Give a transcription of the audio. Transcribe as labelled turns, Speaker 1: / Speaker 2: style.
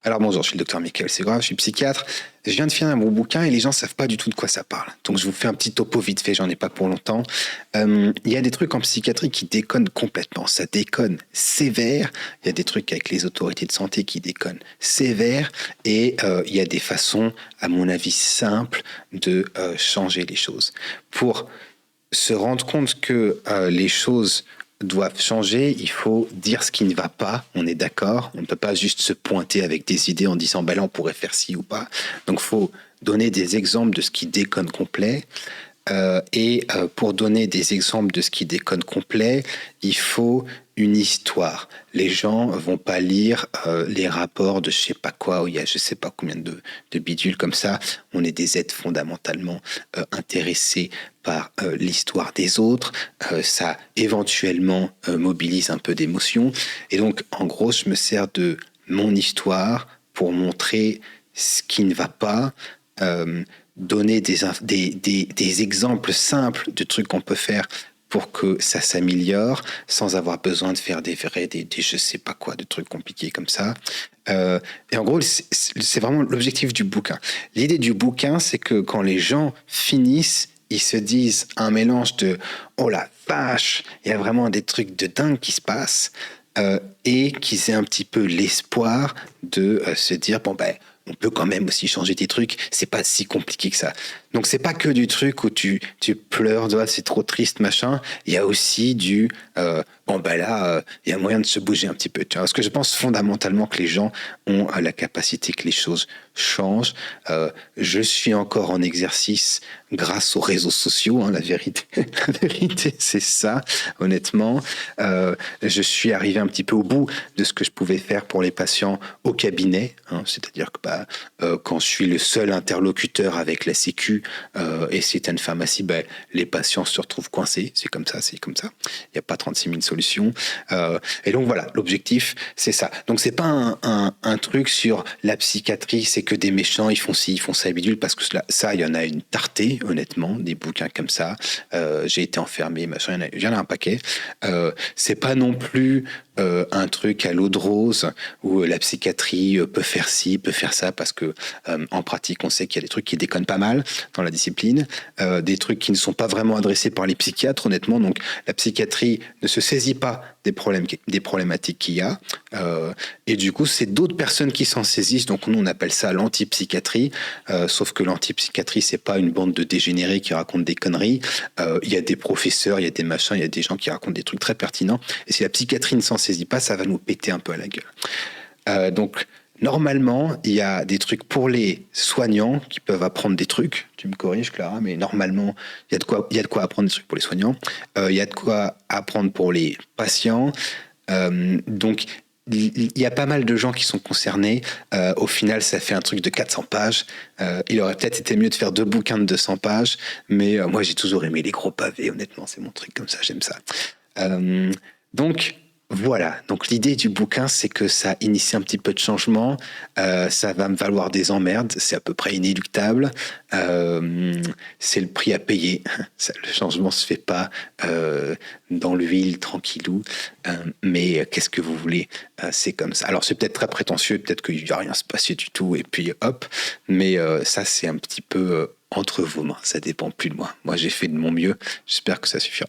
Speaker 1: Alors bonjour, je suis le docteur Michael Segrave, je suis psychiatre. Je viens de finir un bon bouquin et les gens ne savent pas du tout de quoi ça parle. Donc je vous fais un petit topo vite fait, j'en ai pas pour longtemps. Il y a des trucs en psychiatrie qui déconnent complètement, ça déconne sévère. Il y a des trucs avec les autorités de santé qui déconnent sévère. Et il y a des façons, à mon avis, simples de changer les choses. Pour se rendre compte que les choses doivent changer, il faut dire ce qui ne va pas, on est d'accord. On ne peut pas juste se pointer avec des idées en disant ben là on pourrait faire ci ou pas. Donc il faut donner des exemples de ce qui déconne complet. Pour donner des exemples de ce qui déconne complet, il faut une histoire. Les gens vont pas lire les rapports de je sais pas quoi, où il y a je sais pas combien de bidules comme ça. On est des êtres fondamentalement intéressés par l'histoire des autres. Ça éventuellement mobilise un peu d'émotion. Et donc, en gros, je me sers de mon histoire pour montrer ce qui ne va pas. Donner des exemples simples de trucs qu'on peut faire pour que ça s'améliore sans avoir besoin de faire des je sais pas quoi, de trucs compliqués comme ça. Et en gros, c'est vraiment l'objectif du bouquin. L'idée du bouquin, c'est que quand les gens finissent, ils se disent un mélange de « Oh la vache, il y a vraiment des trucs de dingue qui se passent » et qu'ils aient un petit peu l'espoir de se dire « Bon ben, on peut quand même aussi changer des trucs, c'est pas si compliqué que ça. » Donc c'est pas que du truc où tu pleures, c'est trop triste, machin. Il y a aussi du bon ben là, il y a moyen de se bouger un petit peu. Tu vois. Parce que je pense fondamentalement que les gens ont la capacité que les choses changent. Je suis encore en exercice grâce aux réseaux sociaux, hein, la vérité. La vérité, c'est ça, honnêtement. Je suis arrivé un petit peu au bout de ce que je pouvais faire pour les patients au cabinet, hein, c'est-à-dire que quand je suis le seul interlocuteur avec la Sécu et c'est une pharmacie, les patients se retrouvent coincés, c'est comme ça. Il n'y a pas 36 000 solutions. Et donc voilà, l'objectif, c'est ça. Donc c'est pas un truc sur la psychiatrie, c'est que des méchants, ils font ci, ils font ça, bidule, parce que ça, il y en a une tartée, honnêtement, des bouquins comme ça. J'ai été enfermé, machin, il y en a un paquet. C'est pas non plus un truc à l'eau de rose où la psychiatrie peut faire ci, peut faire ça, parce que en pratique, on sait qu'il y a des trucs qui déconnent pas mal dans la discipline, des trucs qui ne sont pas vraiment adressés par les psychiatres, honnêtement. Donc la psychiatrie ne se saisit pas des problématiques qu'il y a, et du coup, c'est d'autres personnes qui s'en saisissent. Donc nous, on appelle ça l'antipsychiatrie, sauf que l'antipsychiatrie, c'est pas une bande de dégénérés qui racontent des conneries. Il y a des professeurs, il y a des machins, il y a des gens qui racontent des trucs très pertinents. Et si la psychiatrie ne s'en saisit pas, ça va nous péter un peu à la gueule. Donc, normalement, il y a des trucs pour les soignants qui peuvent apprendre des trucs. Tu me corriges, Clara, mais normalement, il y a de quoi apprendre des trucs pour les soignants. Il y a de quoi apprendre pour les patients. Donc, il y a pas mal de gens qui sont concernés. Au final, ça fait un truc de 400 pages. Il aurait peut-être été mieux de faire 2 bouquins de 200 pages, mais moi, j'ai toujours aimé les gros pavés. Honnêtement, c'est mon truc comme ça, j'aime ça. Donc, voilà. Donc, l'idée du bouquin, c'est que ça initie un petit peu de changement. Ça va me valoir des emmerdes. C'est à peu près inéluctable. C'est le prix à payer. Le changement se fait pas dans l'huile, tranquillou. Mais qu'est-ce que vous voulez? C'est comme ça. Alors, c'est peut-être très prétentieux. Peut-être qu'il ne va rien se passer du tout. Et puis, hop. Mais ça, c'est un petit peu entre vos mains. Ça dépend plus de moi. Moi, j'ai fait de mon mieux. J'espère que ça suffira.